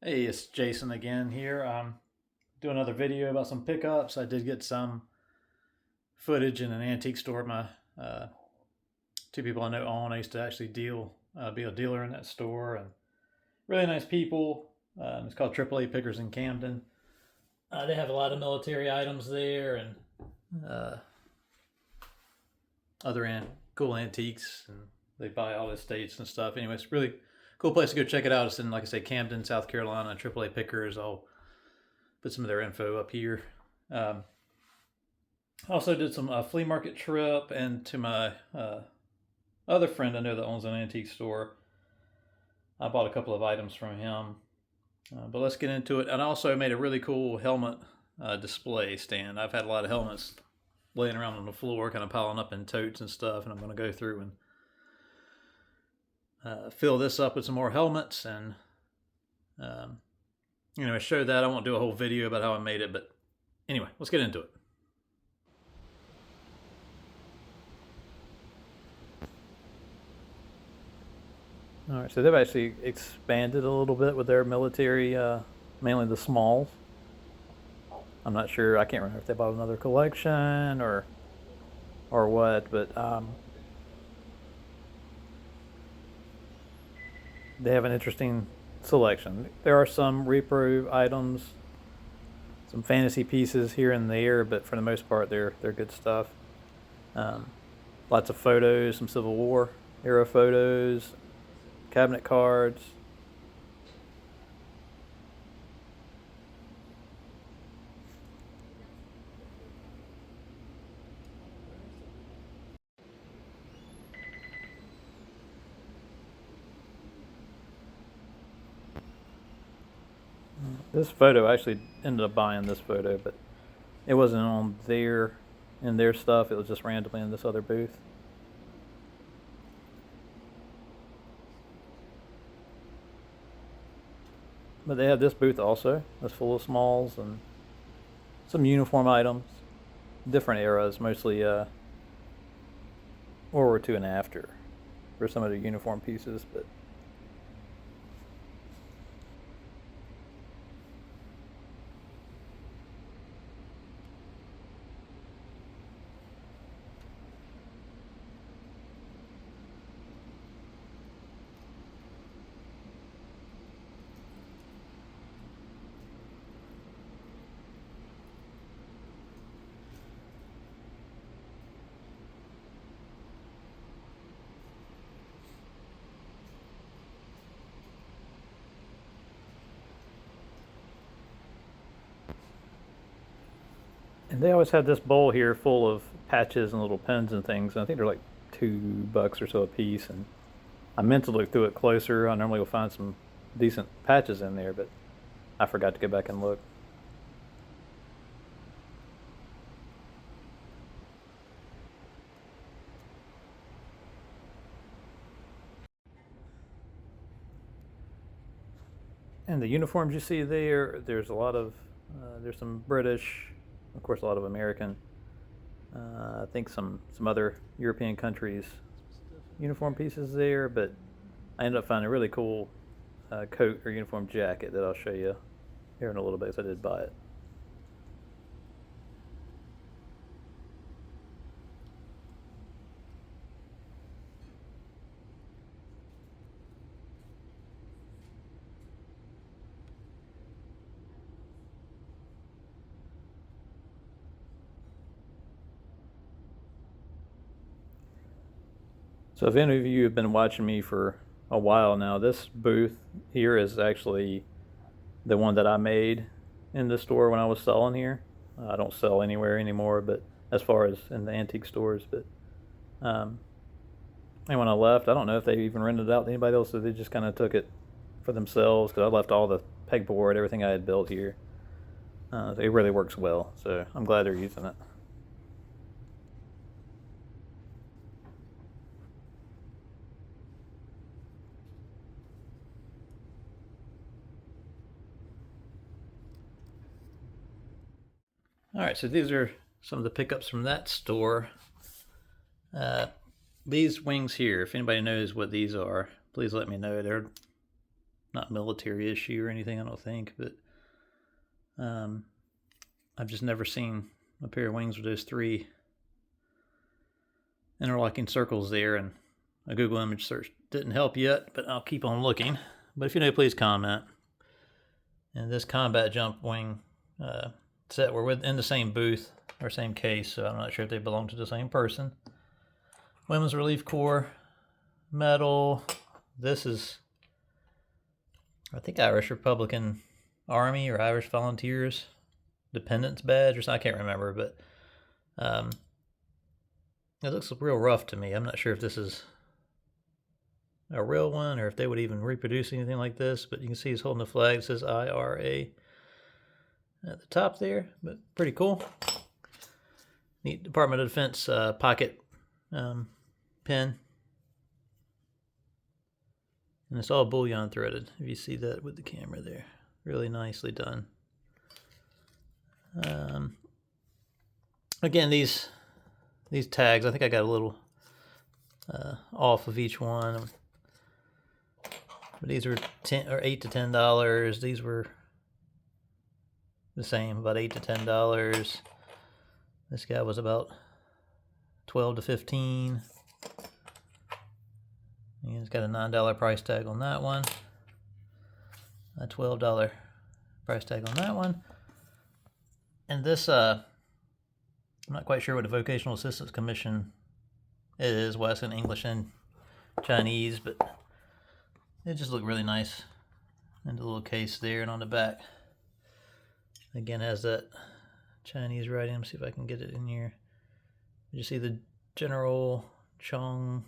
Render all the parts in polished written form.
Hey, it's Jason again here. Doing another video about some pickups. I did get some footage in an antique store. My two people I know own. I used to actually be a dealer in that store, and really nice people. It's called AAA Pickers in Camden. They have a lot of military items there and uh, cool antiques, and they buy all the estates and stuff. Anyway, it's really cool place to go check it out. It's in, like I say, Camden, South Carolina. AAA Pickers. I'll put some of their info up here. Also did some flea market trip, and to my other friend I know that owns an antique store, I bought a couple of items from him. But let's get into it. And I also made a really cool helmet display stand. I've had a lot of helmets laying around on the floor, kind of piling up in totes and stuff, and I'm going to go through and fill this up with some more helmets and show that. I won't do a whole video about how I made it, but anyway, let's get into it. All right, so they've actually expanded a little bit with their military, mainly the smalls. I'm not sure. I can't remember if they bought another collection or what, but they have an interesting selection. There are some repro items, some fantasy pieces here and there, but for the most part, they're good stuff. Lots of photos, some Civil War era photos, cabinet cards. This photo, I actually ended up buying this photo, but it wasn't on in their stuff. It was just randomly in this other booth. But they have this booth also that's full of smalls and some uniform items, different eras, mostly World War II and after for some of the uniform pieces. But and they always have this bowl here full of patches and little pins and things. And I think they're like $2 or so a piece. And I meant to look through it closer. I normally will find some decent patches in there, but I forgot to go back and look. And the uniforms you see there's a lot of, there's some British, of course, a lot of American. I think some other European countries uniform pieces there, but I ended up finding a really cool coat or uniform jacket that I'll show you here in a little bit, because I did buy it. So if any of you have been watching me for a while now, this booth here is actually the one that I made in the store when I was selling here. I don't sell anywhere anymore, but as far as in the antique stores, but and when I left, I don't know if they even rented it out to anybody else, so they just kind of took it for themselves, because I left all the pegboard, everything I had built here. It really works well, so I'm glad they're using it. All right, so these are some of the pickups from that store. These wings here, if anybody knows what these are, please let me know. They're not military issue or anything, I don't think, but I've just never seen a pair of wings with those 3 interlocking circles there, and a Google image search didn't help yet, but I'll keep on looking. But if you know, please comment. And this combat jump wing set were in the same booth or same case, so I'm not sure if they belong to the same person. Women's Relief Corps medal. This is, I think, Irish Republican Army or Irish Volunteers Dependents badge or something. I can't remember, but it looks real rough to me. I'm not sure if this is a real one or if they would even reproduce anything like this, but you can see he's holding the flag. It says IRA at the top there, but pretty cool. Neat Department of Defense pocket pin. And it's all bullion threaded, if you see that with the camera there. Really nicely done. Again, these tags, I think I got a little off of each one. But these were $8 to $10. These were the same, about $8 to $10. This guy was about $12 to $15. And it's got a $9 price tag on that one. A $12 price tag on that one. And this, I'm not quite sure what the Vocational Assistance Commission is. Well, it's in English and Chinese, but it just looked really nice in the little case there. And on the back, again, has that Chinese writing. Let me see if I can get it in here. You see the General Chong.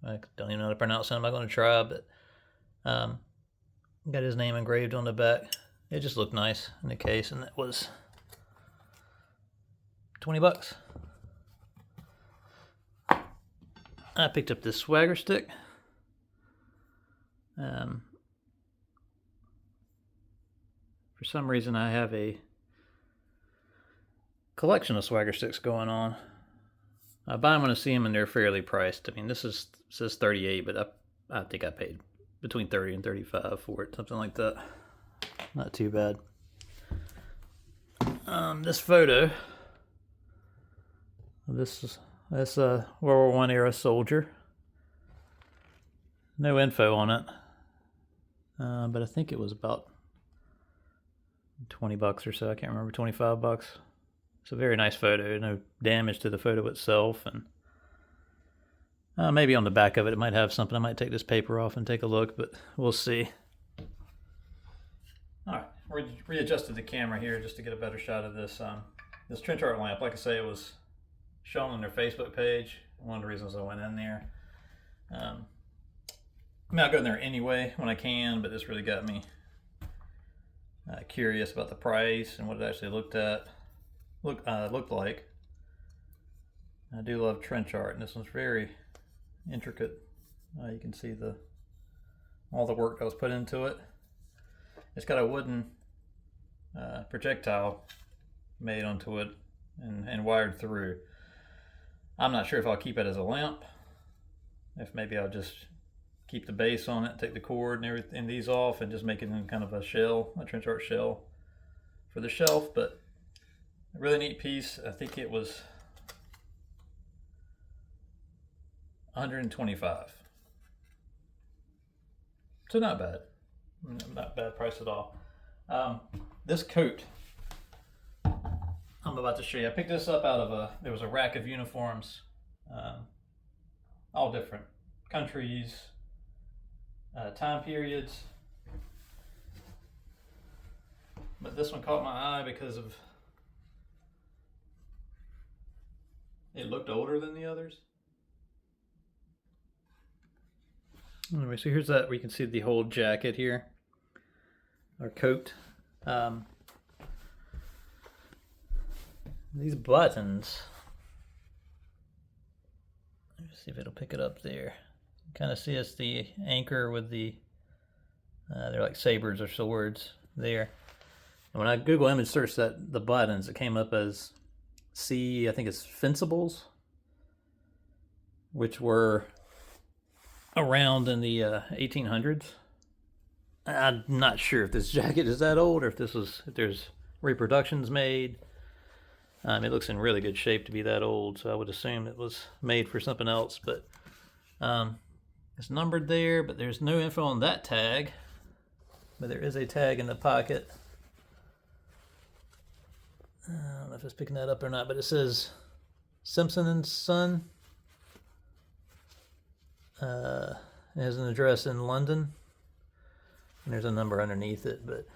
I don't even know how to pronounce it. I'm not going to try, but got his name engraved on the back. It just looked nice in the case, and it was $20. I picked up this swagger stick. For some reason, I have a collection of swagger sticks going on. I buy them when I see them, and they're fairly priced. I mean, this says $38, but I think I paid between $30 and $35 for it, something like that. Not too bad. This photo, that's a World War I era soldier. No info on it, but I think it was about $20 or so. I can't remember, $25. It's a very nice photo. No damage to the photo itself, and maybe on the back of it, it might have something. I might take this paper off and take a look, but we'll see. All right, readjusted the camera here just to get a better shot of this this trench art lamp. Like I say, it was shown on their Facebook page. One of the reasons I went in there. I mean, I'll go in there anyway when I can, but this really got me curious about the price and what it actually looked like. I do love trench art, and this one's very intricate. You can see all the work that was put into it. It's got a wooden projectile made onto it and wired through. I'm not sure if I'll keep it as a lamp, if maybe I'll just keep the base on it, take the cord and everything, these off, and just make it in kind of a shell, a trench art shell for the shelf. But a really neat piece. I think it was $125. So not bad. Not bad price at all. This coat I'm about to show you. I picked this up out of there was a rack of uniforms, all different countries, time periods. But this one caught my eye because of it looked older than the others. Anyway, so here's that where you can see the whole jacket here, or coat. These buttons, let's see if it'll pick it up there. You kind of see it's the anchor with the, they're like sabers or swords there. And when I Google image search the buttons, it came up as I think it's Fencibles, which were around in the 1800s. I'm not sure if this jacket is that old or if there's reproductions made. It looks in really good shape to be that old, so I would assume it was made for something else. But it's numbered there, but there's no info on that tag. But there is a tag in the pocket. I don't know if it's picking that up or not, but it says Simpson and Son. It has an address in London, and there's a number underneath it. But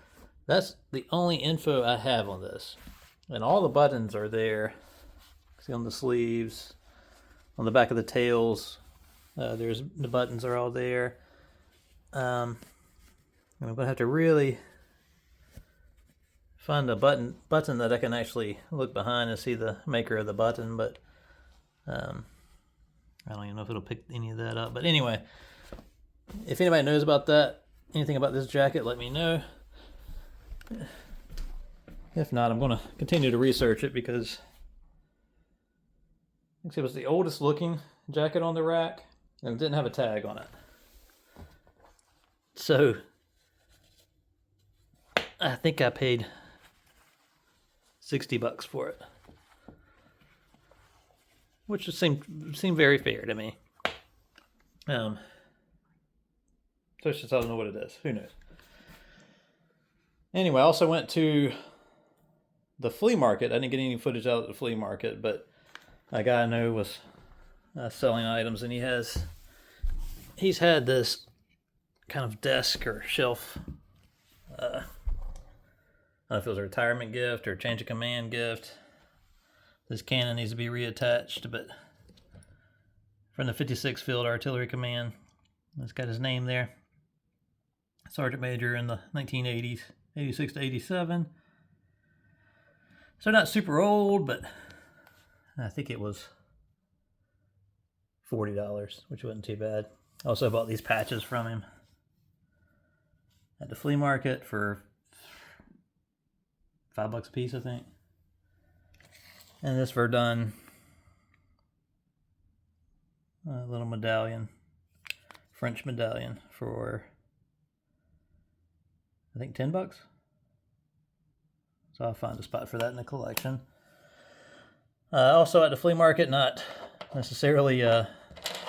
that's the only info I have on this. And all the buttons are there. See on the sleeves, on the back of the tails. There's the buttons are all there. I'm gonna have to really find a button that I can actually look behind and see the maker of the button, but I don't even know if it'll pick any of that up. But anyway, if anybody knows about that, anything about this jacket, let me know. If not, I'm going to continue to research it because it was the oldest looking jacket on the rack and it didn't have a tag on it. So I think I paid $60 for it, which just seemed very fair to me. So it's just I don't know what it is. Who knows? Anyway, I also went to the flea market. I didn't get any footage out of the flea market, but a guy I know was selling items, and he's had this kind of desk or shelf. I don't know if it was a retirement gift or a change of command gift. This cannon needs to be reattached, but from the 56th Field Artillery Command. It's got his name there. Sergeant Major in the 1980s, 86 to 87. So not super old, but I think it was $40, which wasn't too bad. Also bought these patches from him at the flea market for $5 a piece, I think. And this Verdun little medallion, French medallion for I think $10. So I'll find a spot for that in the collection. Also at the flea market, not necessarily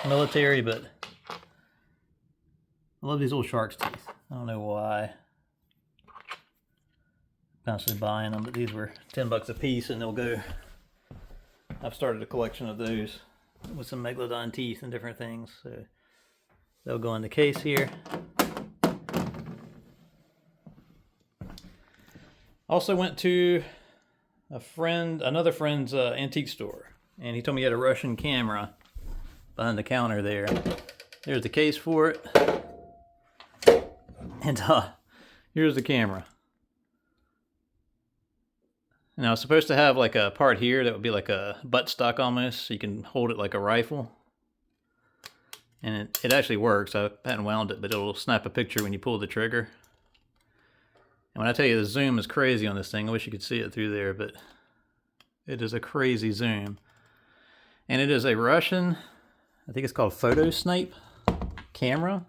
military, but I love these little shark's teeth. I don't know why. Constantly buying them, but these were $10 a piece, and they'll go. I've started a collection of those with some megalodon teeth and different things. So they'll go in the case here. Also went to another friend's antique store, and he told me he had a Russian camera behind the counter there. There's the case for it, and here's the camera. Now it's supposed to have like a part here that would be like a buttstock almost, so you can hold it like a rifle. And it actually works. I haven't wound it, but it'll snap a picture when you pull the trigger. And when I tell you the zoom is crazy on this thing, I wish you could see it through there, but it is a crazy zoom. And it is a Russian, I think it's called Photo Snipe camera.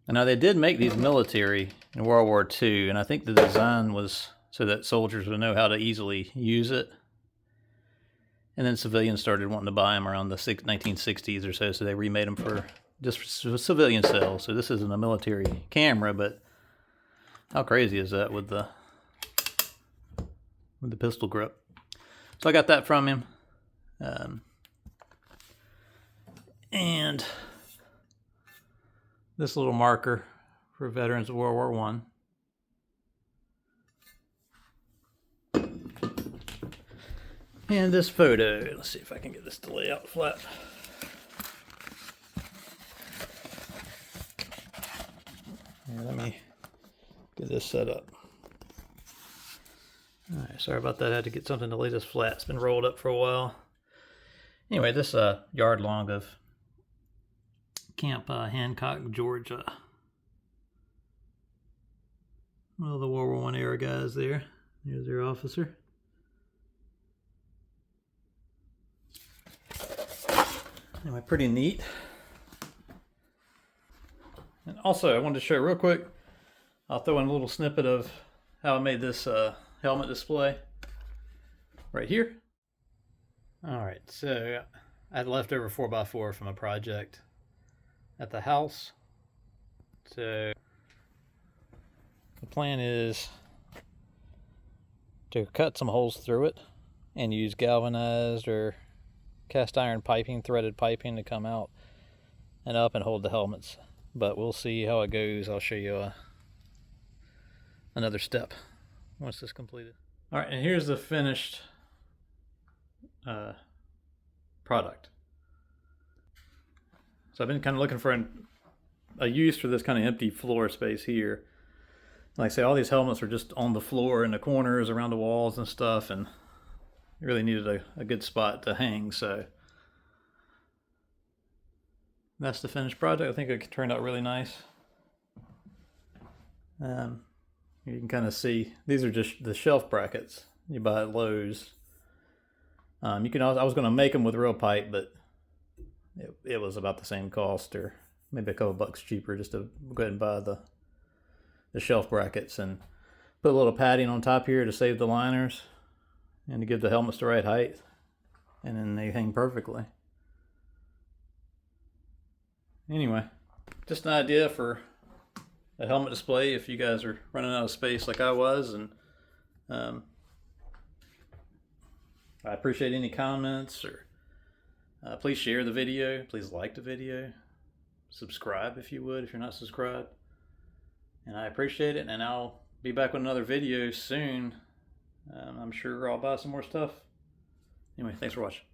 And now they did make these military in World War II, and I think the design was so that soldiers would know how to easily use it. And then civilians started wanting to buy them around the 1960s or so they remade them for just civilian sales. So this isn't a military camera, but how crazy is that with the pistol grip? So I got that from him. And this little marker for veterans of World War I. And this photo, let's see if I can get this to lay out flat. Here, let me get this set up. Alright, sorry about that. I had to get something to lay this flat. It's been rolled up for a while. Anyway, this yard long of Camp Hancock, Georgia. Well, the World War I era guys there. Here's their officer. Anyway, pretty neat. And also, I wanted to show you real quick. I'll throw in a little snippet of how I made this helmet display right here. All right, so I had leftover 4x4 from a project at the house. So the plan is to cut some holes through it and use galvanized or cast iron piping, threaded piping to come out and up and hold the helmets. But we'll see how it goes. I'll show you another step once this is completed. All right, and here's the finished product. So I've been kind of looking for a use for this kind of empty floor space here. Like I say, all these helmets are just on the floor in the corners around the walls and stuff, and really needed a good spot to hang. So that's the finished project. I think it turned out really nice. You can kind of see these are just the shelf brackets you buy at Lowe's. You can also, I was going to make them with real pipe, but it was about the same cost, or maybe a couple bucks cheaper, just to go ahead and buy the shelf brackets and put a little padding on top here to save the liners and to give the helmets the right height, and then they hang perfectly. Anyway, just an idea for a helmet display if you guys are running out of space like I was. And I appreciate any comments, or please share the video, please like the video, subscribe if you would, if you're not subscribed. And I appreciate it, and I'll be back with another video soon. I'm sure I'll buy some more stuff. Anyway, thanks for watching.